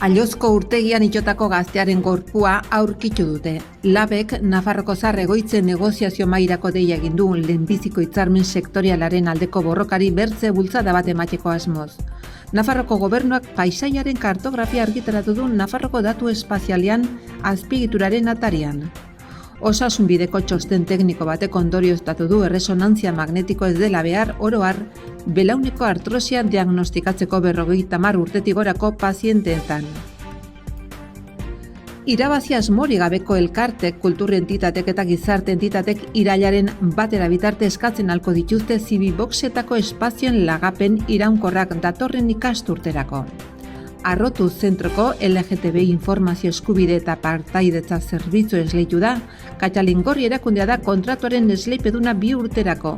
Allozko urtegian itxotako gaztearen gorpua aurkitu dute. Labek Nafarroko Zahar Egoitzen negoziazio mahairako deia egin du lehenbiziko hitzarmen sektorialaren aldeko borrokari bertze bultzada bat emateko asmoz. Nafarroko gobernuak paisaiaren kartografia argitaratu du Nafarroko datu espazialean azpiegituraren atarian. Osasun bideko txosten tekniko batek ondorioztatu du erresonantzia magnetiko ez dela behar oro har belauneko artrosia diagnostikatzeko 50 urtetik gorako pazienteetan. Irabazi asmori gabeko elkartek, kultur entitatek eta gizarte entitatek irailaren batera bitarte eskatzen halko dituzte zibiboxetako espazioen lagapen iraunkorrak datorren ikasturterako. Arrotu zentroko LGTB informazio eskubide eta partaidetza zerbitzu esleitu da, Katxalingorri erakundea da kontratuaren esleipeduna 2 urterako.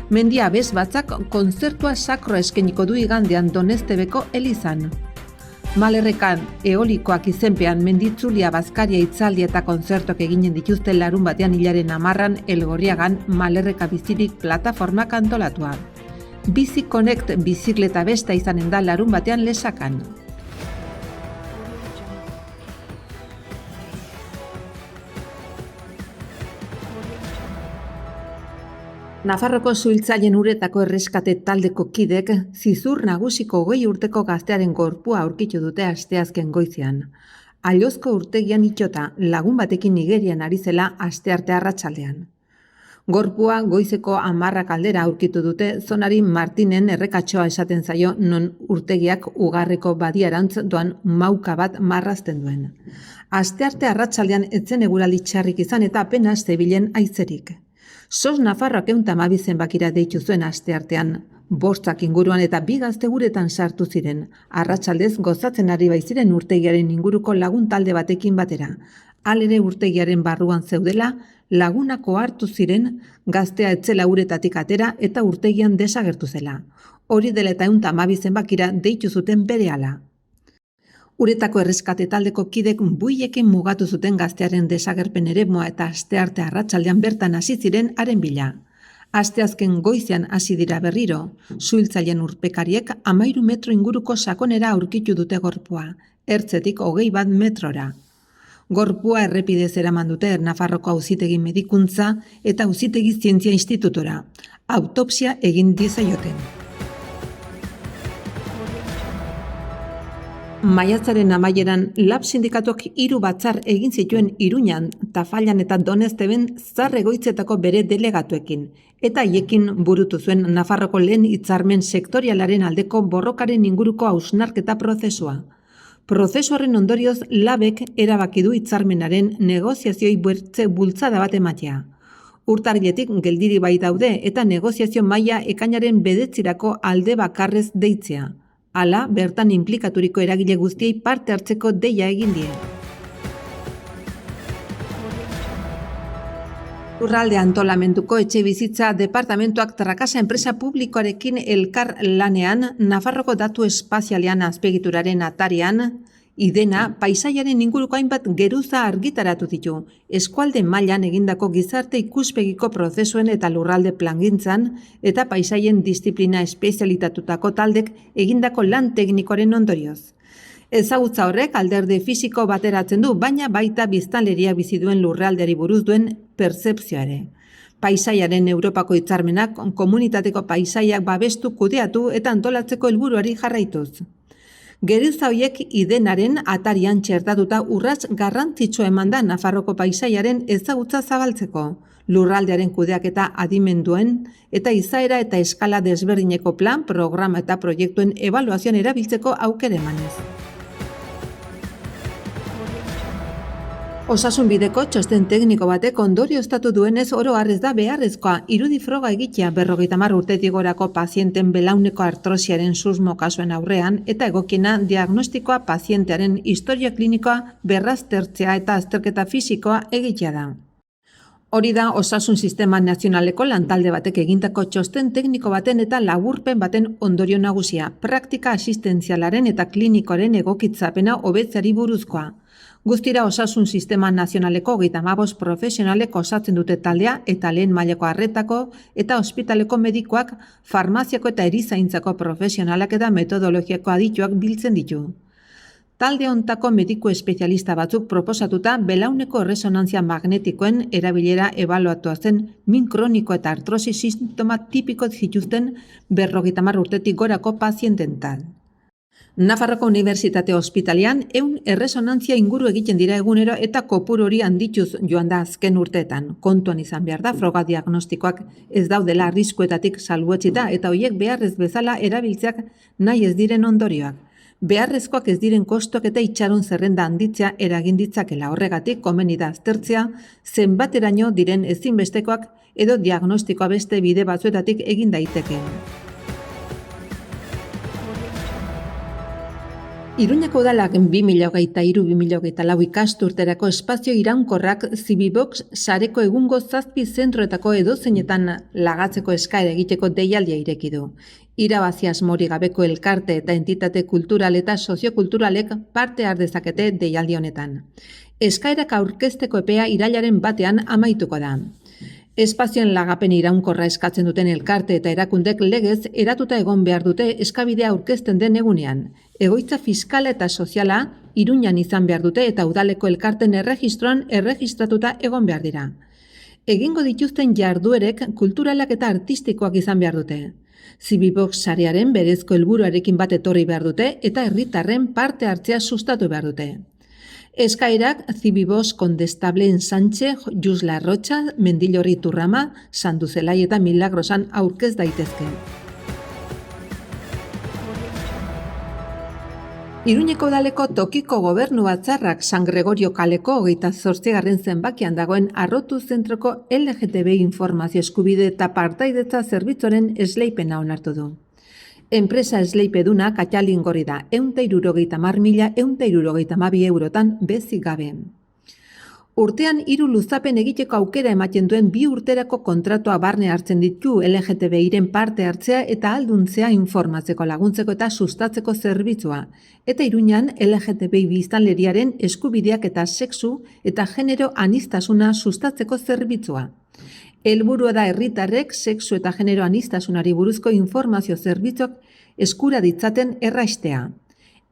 Mendia Abez Batzak kontzertua sakroa eskainiko du igandean Donestebeko elizan. Malerrekan eolikoak izenpean menditzulia bazkaria hitzaldi eta kontzertuak eginen dituzte larun batean hilaren 10 Elgorriagan Malerreka bizirik plataformak antolatua. Bizi Connect bizikleta besta izanen da larun batean Lesakan. Nafarroko suhiltzaileen uretako erreskate taldeko kidek zizur nagusiko 20 urteko gaztearen gorpua aurkitu dute asteazken goizean. Allozko urtegian itxota lagun batekin Nigerian ari zela astearte arratsaldean. Gorpua goizeko 10 aldera aurkitu dute zonari Martinen errekatxoa esaten zaio non urtegiak ugarreko badiarantz doan mauka bat marrazten duen. Astearte arratsaldean etzen eguraldi txarrik izan eta apenas zebilen haizerik. SOS Nafarroak 112 zenbakira deitu zuen asteartean. 5 inguruan eta 2 gazte uretan sartu ziren. Arratsaldez gozatzen ari baiziren urtegiaren inguruko lagun talde batekin batera. Halere urtegiaren barruan zeudela, lagunako hartu ziren gaztea etzela uretatik atera eta urtegian desagertu zela. Hori dela eta 112 zenbakira deitu zuten berehala. Uretako erreskate taldeko kidek buiekin mugatu zuten gaztearen desagerpen eremua eta astearte arratsaldean bertan hasi ziren haren bila. Asteazken goizean hasi dira berriro, suhiltzaileen urpekariek 13 metro inguruko sakonera aurkitu dute gorpua, ertzetik 21 metrora. Gorpua errepidez eraman dute Nafarroko Auzitegi Medikuntza eta Auzitegi Zientzia Institutora. Autopsia egin diezaioten. Maiatzaren amaieran Lab sindikatuak 3 batzar egin zituen Iruñan, Tafallan eta Donesteben Zahar Egoitzetako bere delegatuekin, eta haiekin burutu zuen Nafarroko lehen hitzarmen sektorialaren aldeko borrokaren inguruko hausnarketa prozesua. Prozesuaren ondorioz Labek erabaki du hitzarmenaren negoziazioi bertze bultzada bat ematea. Urtarriletik geldiri bai daude eta negoziazio maila ekainaren 9 alde bakarrez deitzea. Hala, bertan inplikaturiko eragile guztiei parte hartzeko deia egin die. Lurralde antolamenduko etxebizitza departamentuak Trakasa enpresa publikoarekin elkar lanean Nafarroko datu espazialean azpiegituraren atarian Idena paisaiaren inguruko hainbat geruza argitaratu ditu, eskualde mailan egindako gizarte ikuspegiko prozesuen eta lurralde plangintzan eta paisaien disiplina espezialitatutako taldek egindako lan teknikoaren ondorioz. Ezagutza horrek alderdi fisiko bateratzen du, baina baita biztanleria bizi duen lurraldeari buruz duen pertzepzioare. Paisaiaren Europako hitzarmenak komunitateko paisaiak babestu, kudeatu eta antolatzeko helburuari jarraituz. Geruza horiek Idenaren atarian txertatuta urrats garrantzitsua eman da Nafarroko paisaiaren ezagutza zabaltzeko, lurraldearen kudeaketa adimenduen eta izaera eta eskala desberdineko plan, programa eta proiektuen ebaluazioan erabiltzeko aukera emanez. Osasun bideko txosten tekniko batek ondorioztatu duenez oro har ez da beharrezkoa irudi froga egitea 50 urtetik gorako pazienten belauneko artrosiaren susmo kasuen aurrean eta egokiena diagnostikoa pazientearen historia klinikoa berraztertzea eta azterketa fisikoa egitea da. Hori da Osasun Sistema Nazionaleko lantalde batek egindako txosten tekniko baten eta laburpen baten ondorio nagusia, praktika asistentzialaren eta klinikoaren egokitzapena hobetzeari buruzkoa. Guztira Osasun Sistema Nazionaleko 35 profesionalek osatzen dute taldea eta lehen mailako arretako eta ospitaleko medikoak, farmaziako eta erizaintzako profesionalak eta metodologiako adituak biltzen ditu. Talde hontako mediku espezialista batzuk proposatuta belauneko erresonantzia magnetikoen erabilera ebaluatua zen min kroniko eta artrosi sintoma tipiko zituzten 50 urtetik gorako paziententan. Nafarroko Unibertsitate Ospitalean 100 erresonantzia inguru egiten dira egunero eta kopuru hori handituz joan da azken urteetan. Kontuan izan behar da froga diagnostikoak ez daudela arriskuetatik salbuetsita eta horiek beharrez bezala erabiltzeak nahi ez diren ondorioak. Beharrezkoak ez diren kostuak eta itxaron zerrenda handitzea eragin ditzakela. Horregatik komeni da aztertzea zenbateraino diren ezinbestekoak edo diagnostikoa beste bide batzuetatik egin daiteke. Iruñeko udalak 2023-2024 ikasturterako espazio iraunkorrak Zibibox sareko egungo 7 zentroetako edozeinetan lagatzeko eskaera egiteko deialdia ireki du. Irabazi asmorik gabeko elkarte eta entitate kultural eta soziokulturalek parte har dezakete deialdi honetan. Eskaerak aurkezteko epea irailaren 1 amaituko da. Espazioen lagapen iraunkorra eskatzen duten elkarte eta erakundek legez eratuta egon behar dute eskabidea aurkezten den egunean. Egoitza fiskala eta soziala Iruñan izan behar dute eta udaleko elkarten erregistroan erregistratuta egon behar dira. Egingo dituzten jarduerek kulturalak eta artistikoak izan behar dute. Zibibox sarearen berezko helburuarekin bat etorri behar dute eta herritarren parte hartzea sustatu behar dute. Eskaerak Zibibox Kondestable Ensanche, Jusla Rocha, Mendillorri Turrama, Sanduzelai eta Milagrosan aurkez daitezke. Iruñeko udaleko tokiko gobernu batzarrak San Gregorio kaleko 28. zenbakian dagoen Arrotu zentroko LGTBI informazio eskubide eta partaidetza zerbitzoren esleipena onartu du. Enpresa esleipeduna Katalin gorri da 130.162 eurotan bezik gabe. Urtean 3 luzapen egiteko aukera ematen duen 2 urterako kontratua barne hartzen ditu LGTBIren parte hartzea eta ahalduntzea informatzeko laguntzeko eta sustatzeko zerbitzua. Eta Iruñan LGTBI biztanleriaren eskubideak eta sexu eta genero aniztasuna sustatzeko zerbitzua. Helburua da herritarrek sexu eta genero anistasunari buruzko informazio zerbitzuak eskura ditzaten erraistea.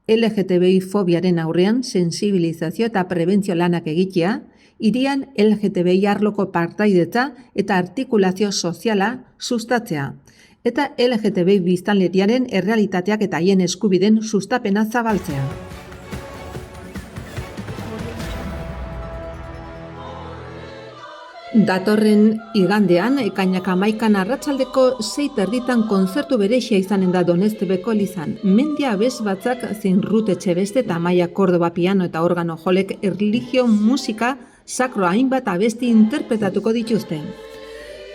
LGTBI fobiaren aurrean sensibilizazio eta prebentzio lanak egitea, hirian LGTBI arloko partaidetza eta artikulazio soziala sustatzea, eta LGTBI biztanleriaren errealitateak eta haien eskubiden sustapena zabaltzea. Datorren igandean, ekainak 11 arratsaldeko 6:30 kontzertu berezia izanen da Doneztebeko elizan. Mendia abes batzak zein Rut Etxebeste eta Amaia Kordoba piano eta organo jolek erlijio musika sakro hainbat abesti interpretatuko dituzte.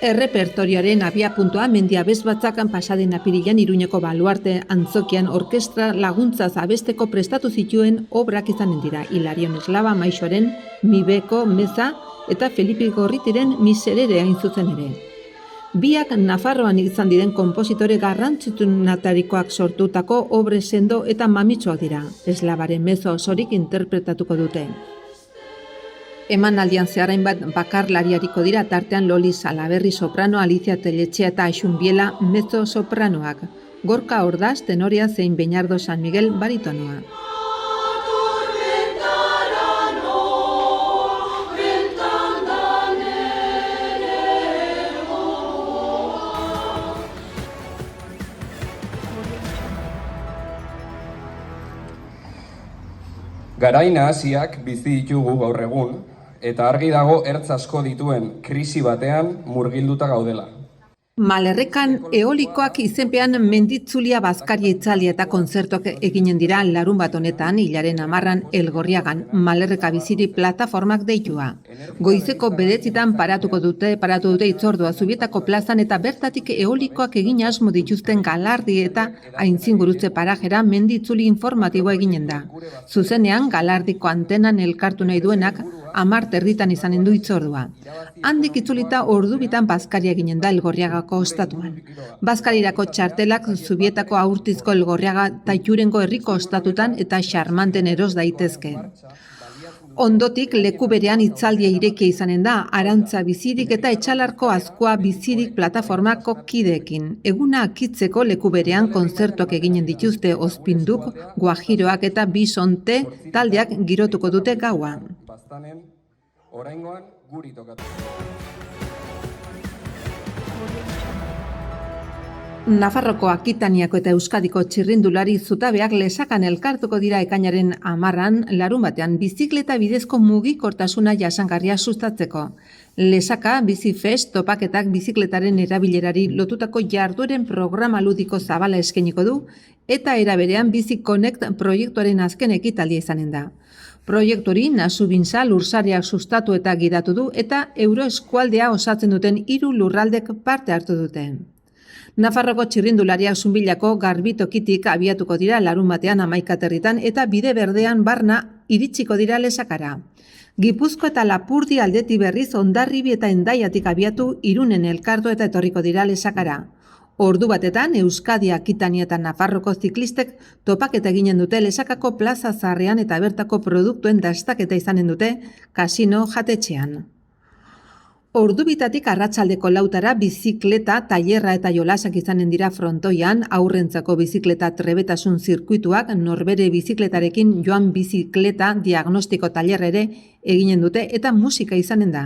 Errepertorioaren abiapuntua Mendia abes batzakan pasaden apirilan Iruñeko Baluarte Antzokian orkestra laguntzaz abesteko prestatu zituen obrak izanen dira. Hilarion Eslaba Maixoaren Mibeko Meza eta Felipe Gorritiren Miserere hain zuzen ere. Biak Nafarroan izan diren konpositore garrantzitsuenetarikoak sortutako obre sendo eta mamitsuak dira. Eslabaren mezo osorik interpretatuko dute. Emanaldian zehar hainbat bakarlariariko dira, tartean Loli Salaberri soprano, Alicia Telletxea eta Aixun Biela mezzo sopranoak. Gorka Ordaz tenorea zein Beñardo San Miguel baritonoa. Garai nahasiak bizi ditugu gaur egun, eta argi dago ertz asko dituen krisi batean murgilduta gaudela. Malerrekan eolikoak izenpean menditzulia bazkaria itzalia eta kontzertuak eginen dira larun bat honetan, hilaren 10an Elgorriagan, Malerreka biziri plataformak deitua. Goizeko 9 paratu dute itzordua Zubietako plazan eta bertatik eolikoak egin asmo dituzten galardi eta aintzingurutze parajera menditzuli informatiboa eginen da. Zuzenean galardiko antenan elkartu nahi duenak 10 herritan izanen du itzordua. Handik itzulita ordubitan bazkaria eginen da Elgorriagako ostatuan. Bazkarirako txartelak Zubietako Aurtizko Elgorriaga eta Itxurengo herriko ostatutan eta Xarmanten eros daitezke. Ondotik leku berean hitzaldia irekia izanen da, Arantza bizirik eta Etxalarko Azkoa bizirik plataformako kideekin. Eguna akitzeko leku berean kontzertuak eginen dituzte Ozpinduk, Guajiroak eta Bisonte taldeak girotuko dute gaua. Baztanen, oraingoan guri tokatu. Nafarroko Akitaniako eta Euskadiko txirrindulari zutabeak Lesakan elkartuko dira ekainaren 10an, larunbatean bizikleta bidezko mugikortasuna jasangarria sustatzeko. Lesaka Bizifest topaketak bizikletaren erabilerari lotutako jardueren programa ludiko zabala eskainiko du eta era berean Bizi Connect proiektuaren azken ekitaldia izanen da. Proiektu hori Nasu Binsa lursariak sustatu eta gidatu du eta Euroeskualdea osatzen duten 3 lurraldek parte hartu dute. Nafarroko txirrindulariak Zunbillako Garbitokitik abiatuko dira larunbatean 11 aterritan eta bide berdean barna iritsiko dira Lesakara. Gipuzko eta Lapurdi aldeti berriz Hondarribi eta Hendaiatik abiatu Irunen elkartu eta etorriko dira Lesakara. Ordu batetan Euskadi, Akitania eta Nafarroko ziklistek topaketa eginen dute Lesakako plaza zaharrean eta bertako produktuen dastaketa izanen dute kasino jatetxean. Ordubitatik arratsaldeko 4 bizikleta, tailerra eta jolasak izanen dira frontoian, aurrentzako bizikleta trebetasun zirkuituak norbere bizikletarekin joan bizikleta diagnostiko tailerra ere eginen dute eta musika izanen da.